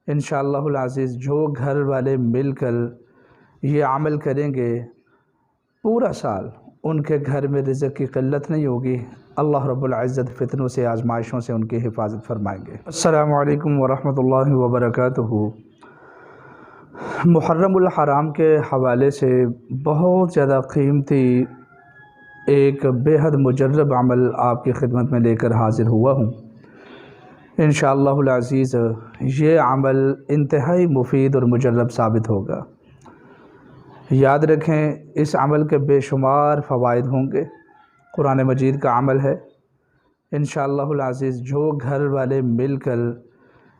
انشاءاللہ العزیز جو گھر والے مل کر یہ عمل کریں گے پورا سال ان کے گھر میں رزق کی قلت نہیں ہوگی۔ اللہ رب العزت فتنوں سے آزمائشوں سے ان کی حفاظت فرمائیں گے۔ السلام علیکم ورحمۃ اللہ وبرکاتہ۔ محرم الحرام کے حوالے سے بہت زیادہ قیمتی ایک بے حد مجرب عمل آپ کی خدمت میں لے کر حاضر ہوا ہوں۔ انشاءاللہ العزیز یہ عمل انتہائی مفید اور مجرب ثابت ہوگا۔ یاد رکھیں اس عمل کے بے شمار فوائد ہوں گے۔ قرآن مجید کا عمل ہے۔ انشاءاللہ العزیز جو گھر والے مل کر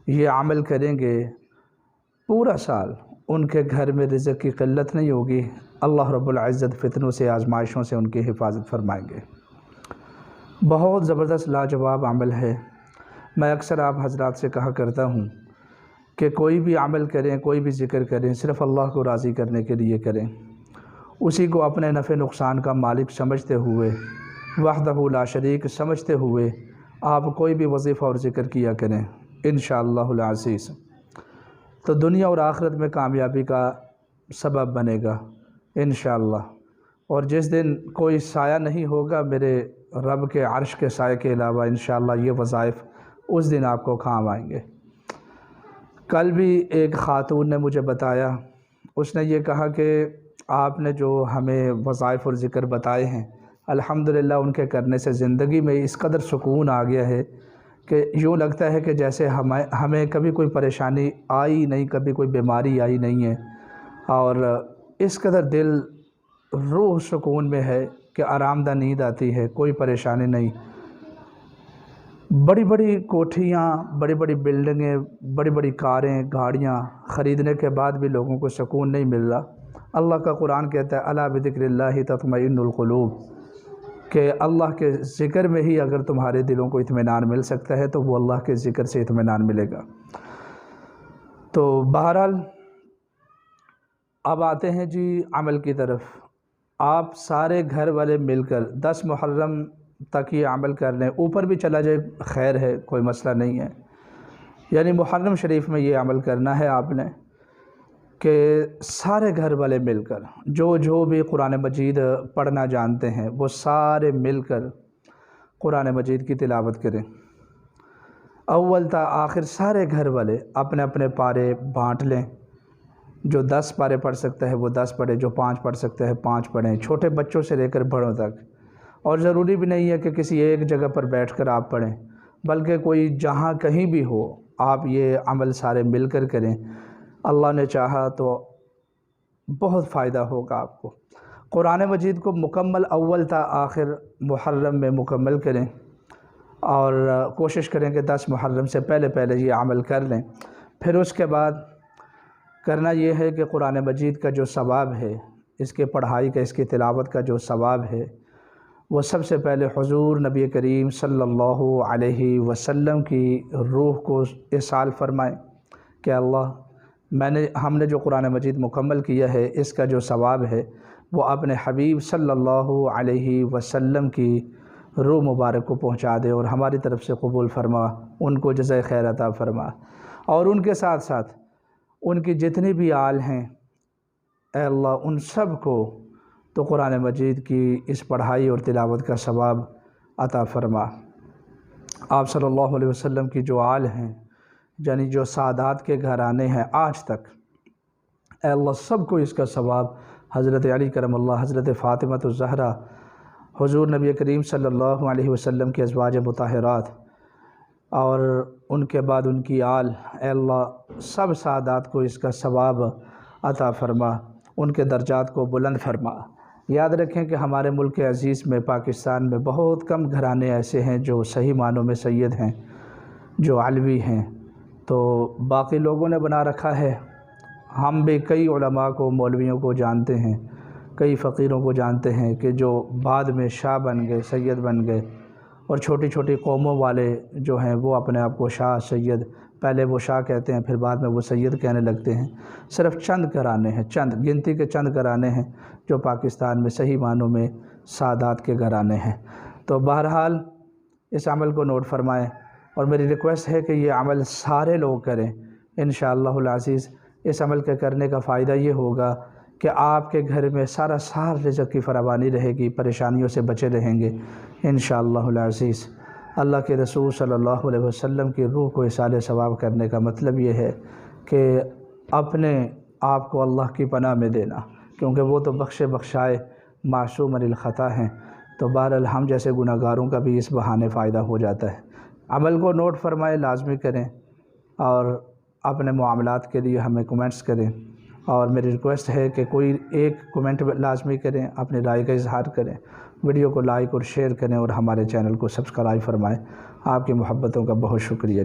یہ عمل کریں گے پورا سال ان کے گھر میں رزق کی قلت نہیں ہوگی۔ اللہ رب العزت فتنوں سے آزمائشوں سے ان کی حفاظت فرمائیں گے۔ بہت زبردست لاجواب عمل ہے۔ میں اکثر آپ حضرات سے کہا کرتا ہوں کہ کوئی بھی عمل کریں، کوئی بھی ذکر کریں، صرف اللہ کو راضی کرنے کے لیے کریں، اسی کو اپنے نفع نقصان کا مالک سمجھتے ہوئے، وحدہ لا شریک سمجھتے ہوئے آپ کوئی بھی وظیفہ اور ذکر کیا کریں انشاءاللہ العزیز، تو دنیا اور آخرت میں کامیابی کا سبب بنے گا انشاءاللہ۔ اور جس دن کوئی سایہ نہیں ہوگا میرے رب کے عرش کے سائے کے علاوہ، انشاءاللہ یہ وظائف اس دن آپ کو کام آئیں گے۔ کل بھی ایک خاتون نے مجھے بتایا، اس نے یہ کہا کہ آپ نے جو ہمیں وظائف اور ذکر بتائے ہیں الحمدللہ ان کے کرنے سے زندگی میں اس قدر سکون آ گیا ہے کہ یوں لگتا ہے کہ جیسے ہمیں کبھی کوئی پریشانی آئی نہیں، کبھی کوئی بیماری آئی نہیں ہے، اور اس قدر دل روح سکون میں ہے کہ آرام دہ نیند آتی ہے، کوئی پریشانی نہیں۔ بڑی بڑی کوٹھیاں، بڑی بڑی بلڈنگیں، بڑی بڑی کاریں، گاڑیاں خریدنے کے بعد بھی لوگوں کو سکون نہیں مل رہا۔ اللہ کا قرآن کہتا ہے الا بذکر اللہ تطمئن القلوب، کہ اللہ کے ذکر میں ہی اگر تمہارے دلوں کو اطمینان مل سکتا ہے تو وہ اللہ کے ذکر سے اطمینان ملے گا۔ تو بہرحال اب آتے ہیں جی عمل کی طرف۔ آپ سارے گھر والے مل کر 10 محرم تک یہ عمل کر لیں، اوپر بھی چلا جائے خیر ہے، کوئی مسئلہ نہیں ہے، یعنی محرم شریف میں یہ عمل کرنا ہے آپ نے کہ سارے گھر والے مل کر جو بھی قرآن مجید پڑھنا جانتے ہیں وہ سارے مل کر قرآن مجید کی تلاوت کریں۔ اول تا آخر سارے گھر والے اپنے اپنے پارے بانٹ لیں۔ جو 10 پارے پڑھ سکتا ہے وہ 10 پڑھے، جو 5 پڑھ سکتا ہے 5 پڑھیں، چھوٹے بچوں سے لے کر بڑوں تک۔ اور ضروری بھی نہیں ہے کہ کسی ایک جگہ پر بیٹھ کر آپ پڑھیں، بلکہ کوئی جہاں کہیں بھی ہو آپ یہ عمل سارے مل کر کریں۔ اللہ نے چاہا تو بہت فائدہ ہوگا آپ کو۔ قرآن مجید کو مکمل اول تا آخر محرم میں مکمل کریں، اور کوشش کریں کہ 10 محرم سے پہلے پہلے یہ عمل کر لیں۔ پھر اس کے بعد کرنا یہ ہے کہ قرآن مجید کا جو ثواب ہے، اس کے پڑھائی کا، اس کی تلاوت کا جو ثواب ہے، وہ سب سے پہلے حضور نبی کریم صلی اللہ علیہ وسلم کی روح کو اصال فرمائیں کہ اللہ ہم نے جو قرآن مجید مکمل کیا ہے اس کا جو ثواب ہے وہ اپنے حبیب صلی اللہ علیہ وسلم کی روح مبارک کو پہنچا دے، اور ہماری طرف سے قبول فرما، ان کو جزائے خیر عطا فرما، اور ان کے ساتھ ساتھ ان کی جتنی بھی آل ہیں اے اللہ ان سب کو تو قرآن مجید کی اس پڑھائی اور تلاوت کا ثواب عطا فرما۔ آپ صلی اللہ علیہ وسلم کی جو آل ہیں، یعنی جو سادات کے گھرانے ہیں آج تک، اے اللہ سب کو اس کا ثواب، حضرت علی کرم اللہ، حضرت فاطمہ الزہرا، حضور نبی کریم صلی اللہ علیہ وسلم کی ازواج مطہرات، اور ان کے بعد ان کی آل، اے اللہ سب سادات کو اس کا ثواب عطا فرما، ان کے درجات کو بلند فرما۔ یاد رکھیں کہ ہمارے ملک عزیز میں، پاکستان میں بہت کم گھرانے ایسے ہیں جو صحیح معنوں میں سید ہیں، جو علوی ہیں، تو باقی لوگوں نے بنا رکھا ہے۔ ہم بھی کئی علماء کو، مولویوں کو جانتے ہیں، کئی فقیروں کو جانتے ہیں کہ جو بعد میں شاہ بن گئے، سید بن گئے، اور چھوٹی چھوٹی قوموں والے جو ہیں وہ اپنے آپ کو شاہ، سید، پہلے وہ شاہ کہتے ہیں پھر بعد میں وہ سید کہنے لگتے ہیں۔ صرف چند گھرانے ہیں، چند گنتی کے چند گھرانے ہیں جو پاکستان میں صحیح معنوں میں سادات کے گھرانے ہیں۔ تو بہرحال اس عمل کو نوٹ فرمائیں، اور میری ریکویسٹ ہے کہ یہ عمل سارے لوگ کریں، انشاءاللہ العزیز اس عمل کے کرنے کا فائدہ یہ ہوگا کہ آپ کے گھر میں سارا سال رزق کی فراوانی رہے گی، پریشانیوں سے بچے رہیں گے انشاءاللہ العزیز۔ اللہ کے رسول صلی اللہ علیہ وسلم کی روح کو اصال ثواب کرنے کا مطلب یہ ہے کہ اپنے آپ کو اللہ کی پناہ میں دینا، کیونکہ وہ تو بخشائے معصوم عن الخطا ہیں۔ تو بہرحال ہم جیسے گناہ گاروں کا بھی اس بہانے فائدہ ہو جاتا ہے۔ عمل کو نوٹ فرمائے، لازمی کریں، اور اپنے معاملات کے لیے ہمیں کمنٹس کریں، اور میری ریکویسٹ ہے کہ کوئی ایک کمنٹ لازمی کریں، اپنی رائے کا اظہار کریں، ویڈیو کو لائک اور شیئر کریں، اور ہمارے چینل کو سبسکرائب فرمائیں۔ آپ کی محبتوں کا بہت شکریہ۔